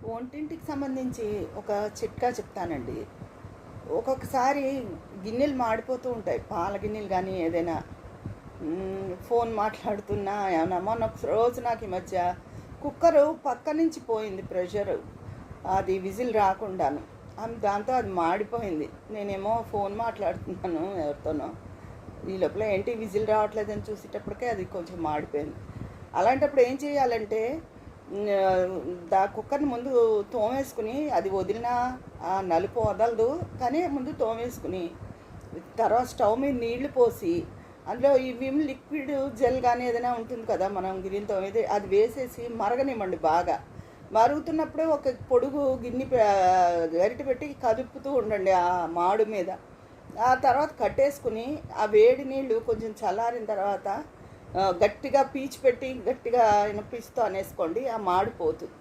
వంటింటికి సంబంధించి ఒక చిట్కా చెప్తానండి. ఒక్కొక్కసారి గిన్నెలు మాడిపోతూ ఉంటాయి. పాల గిన్నెలు కానీ ఏదైనా ఫోన్ మాట్లాడుతున్నా ఏమన్నా మొన్న ఒక రోజు నాకు ఈ మధ్య కుక్కరు పక్క నుంచి పోయింది ప్రెషరు. అది విజిల్ రాకుండాను. దాంతో అది మాడిపోయింది. నేనేమో ఫోన్ మాట్లాడుతున్నాను ఎవరితోనో. ఈ లోపల ఏంటి విజిల్ రావట్లేదని చూసేటప్పటికే అది కొంచెం మాడిపోయింది. అలాంటప్పుడు ఏం చేయాలంటే కుక్కర్ని ముందు తోమేసుకుని, అది వదిలినా ఆ నలుపు వదలదు కానీ ముందు తోమేసుకుని, తర్వాత స్టవ్ మీద నీళ్లు పోసి అందులో ఈ విమ్ లిక్విడ్ జెల్ కానీ ఏదైనా ఉంటుంది కదా మనం గిన్నె తోమేది, అది వేసేసి మరగనివ్వండి. బాగా మరుగుతున్నప్పుడే ఒక పొడుగు గిన్నె గరిటె పెట్టి కదుపుతూ ఉండండి ఆ మాడు మీద. ఆ తర్వాత కట్టేసుకుని ఆ వేడి నీళ్ళు కొంచెం చల్లారిన తర్వాత గట్టిగా పీచు పెట్టి గట్టిగా పిస్తో అనేసుకోండి, ఆ మాడిపోతుంది.